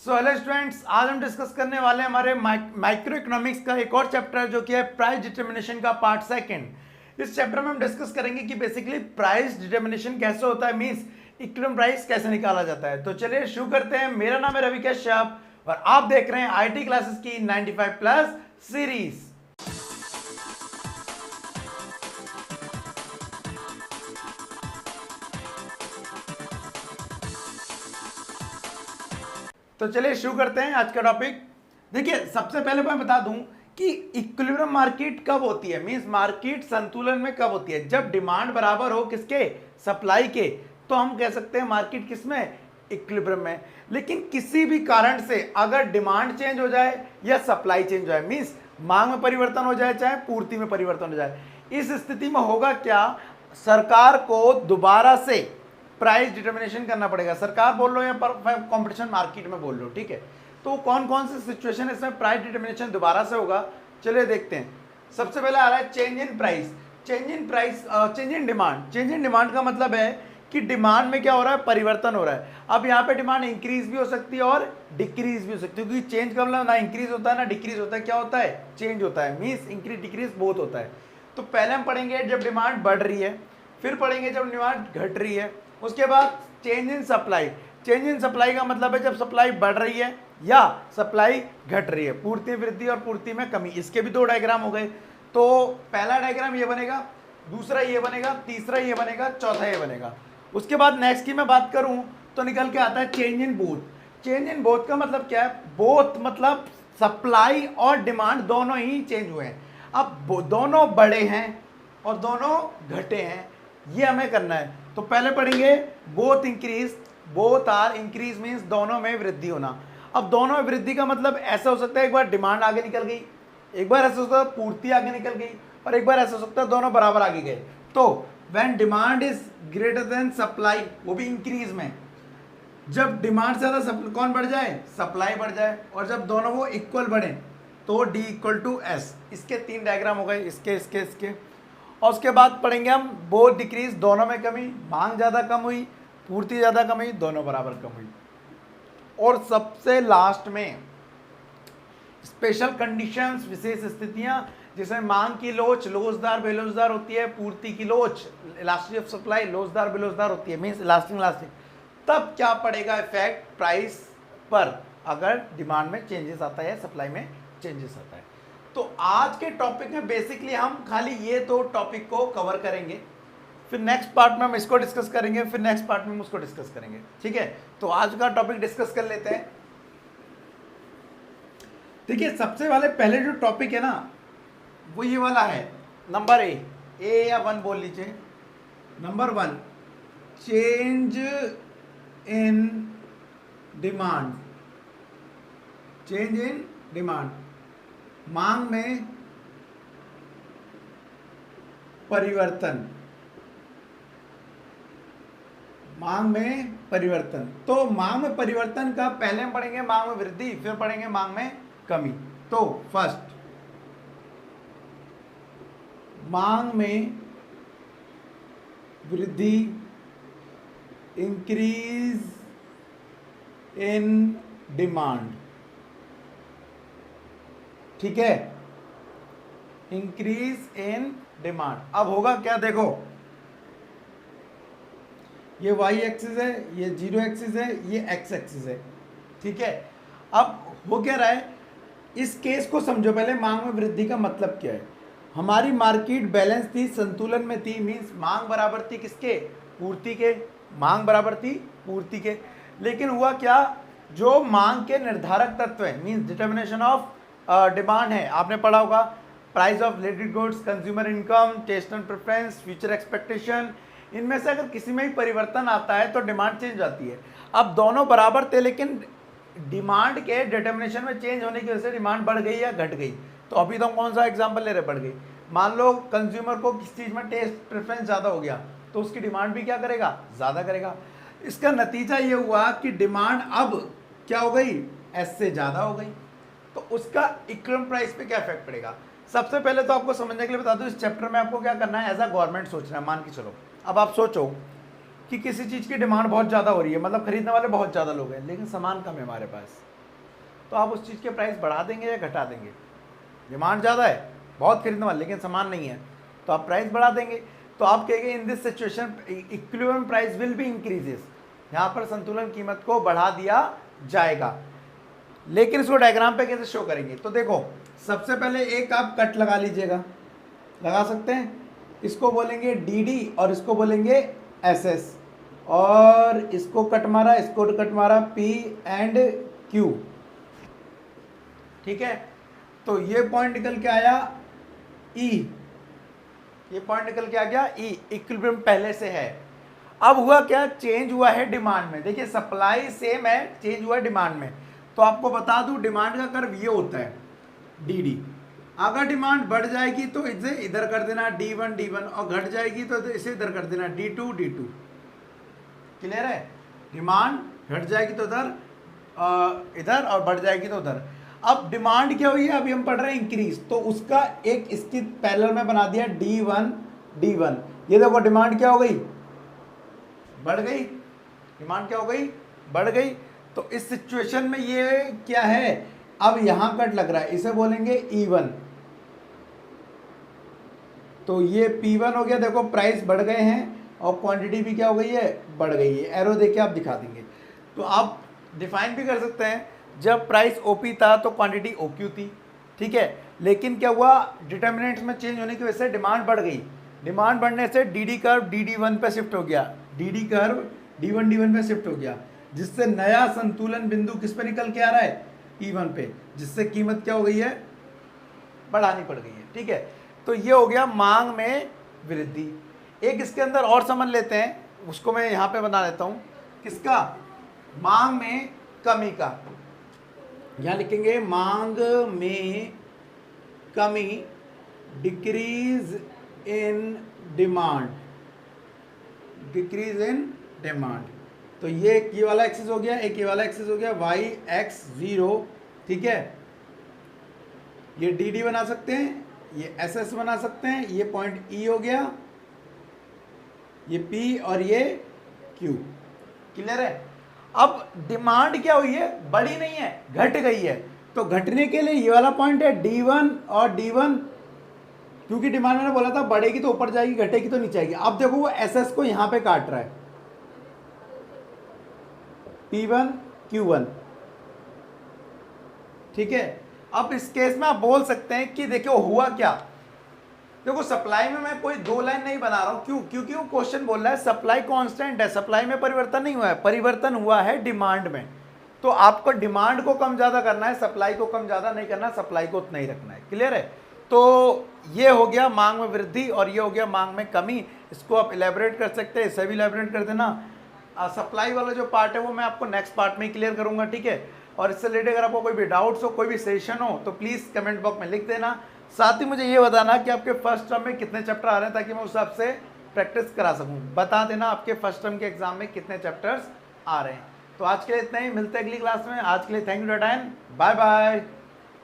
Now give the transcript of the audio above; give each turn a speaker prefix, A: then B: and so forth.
A: So hello students, आज हम discuss करने वाले हैं हमारे माइक्रो इकोनॉमिक्स का एक और चैप्टर जो कि है प्राइस डिटर्मिनेशन का पार्ट सेकंड। इस चैप्टर में हम डिस्कस करेंगे कि बेसिकली प्राइस डिटर्मिनेशन कैसे होता है, मींस इक्विलिब्रियम प्राइस कैसे निकाला जाता है। तो चलिए शुरू करते हैं। मेरा नाम है रवि कश्यप और आप देख रहे हैं आईटी क्लासेस की 95 प्लस सीरीज। तो चलिए शुरू करते हैं आज का टॉपिक। देखिए, सबसे पहले मैं बता दूं कि इक्विलिब्रियम मार्केट कब होती है, मींस मार्केट संतुलन में कब होती है। जब डिमांड बराबर हो किसके, सप्लाई के, तो हम कह सकते हैं मार्केट किसमें, इक्विलिब्रियम में। लेकिन किसी भी कारण से अगर डिमांड चेंज हो जाए या सप्लाई चेंज हो जाए, मींस मांग में परिवर्तन हो जाए चाहे पूर्ति में परिवर्तन हो जाए, इस स्थिति में होगा क्या, सरकार को दोबारा से प्राइस डिटर्मिनेशन करना पड़ेगा। सरकार बोल लो या कंपटीशन मार्केट में बोल लो, ठीक है। तो कौन कौन सी सिचुएशन है इसमें प्राइस डिटर्मिनेशन दोबारा से होगा, चलिए देखते हैं। सबसे पहले आ रहा है change in price. Change in price, change in demand. Change in demand का मतलब है कि डिमांड में क्या हो रहा है, परिवर्तन हो रहा है। अब यहाँ पे डिमांड इंक्रीज भी हो सकती है और डिक्रीज भी हो सकती है, क्योंकि चेंज का मतलब ना इंक्रीज होता है ना डिक्रीज होता है, क्या होता है, चेंज होता है, मीन्स इंक्रीज डिक्रीज बहुत होता है। तो पहले हम पढ़ेंगे जब डिमांड बढ़ रही है, फिर पढ़ेंगे जब डिमांड घट रही है, उसके बाद change in supply. Change in supply का मतलब है जब सप्लाई बढ़ रही है या सप्लाई घट रही है, पूर्ति वृद्धि और पूर्ति में कमी। इसके भी दो डायग्राम हो गए। तो पहला डायग्राम ये बनेगा, दूसरा ये बनेगा, तीसरा ये बनेगा, चौथा ये बनेगा। उसके बाद नेक्स्ट की मैं बात करूं तो निकल के आता है change in both. Change in both का मतलब क्या है, बोथ मतलब सप्लाई और डिमांड दोनों ही चेंज हुए हैं। अब दोनों बढ़े हैं और दोनों घटे हैं, ये हमें करना है। तो पहले पढ़ेंगे both increase. Both are increase means दोनों में वृद्धि होना। अब दोनों में वृद्धि का मतलब ऐसा हो सकता है एक बार डिमांड आगे निकल गई, एक बार ऐसा हो सकता है पूर्ति आगे निकल गई, और एक बार ऐसा हो सकता है दोनों बराबर आगे गए। तो when demand is greater than supply, वो भी इंक्रीज में, जब डिमांड से ज्यादा कौन बढ़ जाए, सप्लाई बढ़ जाए, और जब दोनों वो इक्वल बढ़े तो D इक्वल टू एस। इसके तीन डायग्राम हो गए, इसके इसके इसके। और उसके बाद पढ़ेंगे हम बोथ डिक्रीज, दोनों में कमी, मांग ज़्यादा कम हुई, पूर्ति ज़्यादा कम हुई, दोनों बराबर कम हुई। और सबसे लास्ट में स्पेशल कंडीशंस, विशेष स्थितियां, जिसमें मांग की लोच लोचदार बेलोचदार होती है, पूर्ति की लोच इलास्टिसिटी ऑफ सप्लाई लोचदार बेलोचदार होती है, मीन्स इलास्टिक इलास्टिक। तब क्या पड़ेगा इफेक्ट प्राइस पर, अगर डिमांड में चेंजेस आता है, सप्लाई में चेंजेस आता है। तो आज के टॉपिक में बेसिकली हम खाली ये दो टॉपिक को कवर करेंगे, फिर नेक्स्ट पार्ट में हम इसको डिस्कस करेंगे, फिर नेक्स्ट पार्ट में हम उसको डिस्कस करेंगे, ठीक है। तो आज का टॉपिक डिस्कस कर लेते हैं। देखिए, सबसे वाले पहले जो टॉपिक है ना, वो ये वाला है, नंबर ए या 1 बोल लीजिए। Number 1, change in demand. Change in demand, मांग में परिवर्तन। मांग में परिवर्तन, तो मांग में परिवर्तन का पहले हम पढ़ेंगे मांग में वृद्धि, फिर पढ़ेंगे मांग में कमी। तो फर्स्ट, मांग में वृद्धि, इंक्रीज इन डिमांड, ठीक है, इंक्रीज इन डिमांड। अब होगा क्या, देखो ये y एक्सिस है, ये 0 एक्सिस है, ये x एक्सिस है, ठीक है। अब हो क्या रहा है, इस केस को समझो पहले। मांग में वृद्धि का मतलब क्या है, हमारी मार्केट बैलेंस थी, संतुलन में थी, मींस मांग बराबर थी किसके, पूर्ति के, मांग बराबर थी पूर्ति के। लेकिन हुआ क्या, जो मांग के निर्धारक तत्व है, मींस डिटर्मिनेशन ऑफ डिमांड है, आपने पढ़ा होगा, price of related goods, consumer income, taste and preference, future expectation. इनमें से अगर किसी में ही परिवर्तन आता है तो डिमांड चेंज आती है। अब दोनों बराबर थे, लेकिन डिमांड के डिटर्मिनेशन में चेंज होने की वजह से डिमांड बढ़ गई या घट गई। तो अभी तो हम कौन सा एग्जांपल ले रहे, बढ़ गई। मान लो कंज्यूमर को किस चीज़ में टेस्ट प्रेफरेंस ज़्यादा हो गया, तो उसकी डिमांड भी क्या करेगा, ज़्यादा करेगा। इसका नतीजा ये हुआ कि डिमांड अब क्या हो गई, एस से ज़्यादा हो गई। तो उसका इक्विलिब्रियम प्राइस पे क्या इफेक्ट पड़ेगा। सबसे पहले तो आपको समझने के लिए बता दूं, इस चैप्टर में आपको क्या करना है, एज अ गवर्नमेंट सोचना है। मान के चलो, अब आप सोचो कि किसी चीज़ की डिमांड बहुत ज़्यादा हो रही है, मतलब खरीदने वाले बहुत ज़्यादा लोग हैं, लेकिन सामान कम है हमारे पास, तो आप उस चीज़ के प्राइस बढ़ा देंगे या घटा देंगे। डिमांड ज़्यादा है, बहुत खरीदने वाले, लेकिन सामान नहीं है, तो आप प्राइस बढ़ा देंगे। तो आप कहेंगे in this situation equilibrium price will be increases, यहाँ पर संतुलन कीमत को बढ़ा दिया जाएगा। लेकिन इसको डायग्राम पे कैसे शो करेंगे, तो देखो सबसे पहले एक आप कट लगा लीजिएगा, लगा सकते हैं, इसको बोलेंगे डी और इसको बोलेंगे एस, और इसको कट मारा, इसको कट मारा, पी एंड क्यू, ठीक है। तो ये पॉइंट निकल के आया ई, ये पॉइंट निकल के आ गया ई, इक्विलिब्रियम पहले से है। अब हुआ क्या, चेंज हुआ है डिमांड में। देखिए सप्लाई सेम है, चेंज हुआ है डिमांड में। तो आपको बता दूं डिमांड का कर्व ये होता है डी। अगर डिमांड बढ़ जाएगी तो इसे इधर कर देना D1 और घट जाएगी तो इसे इधर कर देना D2। क्लियर है, डिमांड घट जाएगी तो इधर और बढ़ जाएगी तो उधर। अब डिमांड क्या हुई है, अभी हम पढ़ रहे हैं इंक्रीज, तो उसका एक इसकी पैरेलल में बना दिया D1। ये देखो डिमांड क्या हो गई, बढ़ गई, डिमांड क्या हो गई, बढ़ गई। तो इस सिचुएशन में ये क्या है, अब यहां कट लग रहा है, इसे बोलेंगे E1। तो ये P1 हो गया, देखो प्राइस बढ़ गए हैं और क्वांटिटी भी क्या हो गई है, बढ़ गई है। एरो देके आप दिखा देंगे। तो आप डिफाइन भी कर सकते हैं, जब प्राइस OP था तो क्वांटिटी OQ थी, ठीक है। लेकिन क्या हुआ, डिटर्मिनेंट्स में चेंज होने की वजह से डिमांड बढ़ गई। डिमांड बढ़ने से DD कर्व DD1 पे शिफ्ट हो गया, DD कर्व D1 पे शिफ्ट हो गया, जिससे नया संतुलन बिंदु किस पे निकल के आ रहा है, E1 पे, जिससे कीमत क्या हो गई है, बढ़ानी पड़ गई है, ठीक है। तो ये हो गया मांग में वृद्धि। एक इसके अंदर और समझ लेते हैं, उसको मैं यहाँ पे बना लेता हूँ, किसका, मांग में कमी का। यहाँ लिखेंगे मांग में कमी, decrease in demand, decrease in demand. तो ये वाला एक्सिस हो गया, एक ये वाला एक्सिस हो गया, y(x0), ठीक है। ये DD बना सकते हैं, ये SS बना सकते हैं, ये पॉइंट E हो गया, ये P और ये Q। क्लियर है। अब डिमांड क्या हुई है, बढ़ी नहीं है, घट गई है। तो घटने के लिए ये वाला पॉइंट है D1 और D1, क्योंकि डिमांड मैंने बोला था बढ़ेगी तो ऊपर जाएगी, घटेगी तो नीचे आएगी। अब देखो वो SS को यहां पे काट रहा है, P1 Q1, ठीक है। अब इस केस में आप बोल सकते हैं कि देखो हुआ क्या, देखो सप्लाई में मैं कोई दो लाइन नहीं बना रहा हूं, क्यों, क्योंकि वो क्वेश्चन बोल रहा है सप्लाई कांस्टेंट है, सप्लाई में परिवर्तन नहीं हुआ है, परिवर्तन हुआ है डिमांड में। तो आपको डिमांड को कम ज्यादा करना है, सप्लाई को कम ज्यादा नहीं करना, सप्लाई को उतना ही रखना है। क्लियर है। तो ये हो गया मांग में वृद्धि और ये हो गया मांग में कमी। इसको आप इलेबोरेट कर सकते हैं, इसे भी इलेबोरेट कर देना। सप्लाई वाला जो पार्ट है वो मैं आपको नेक्स्ट पार्ट में ही क्लियर करूंगा, ठीक है। और इससे रिलेटेड अगर आपको कोई भी डाउट्स हो, कोई भी सेशन हो, तो प्लीज़ कमेंट बॉक्स में लिख देना। साथ ही मुझे ये बताना कि आपके फर्स्ट टर्म में कितने चैप्टर आ रहे हैं, ताकि मैं उस हिसाब से प्रैक्टिस करा सकूं। बता देना आपके फर्स्ट टर्म के एग्जाम में कितने चैप्टर्स आ रहे हैं। तो आज के लिए इतना ही, मिलते हैं अगली क्लास में। आज के लिए thank you for your time, bye bye.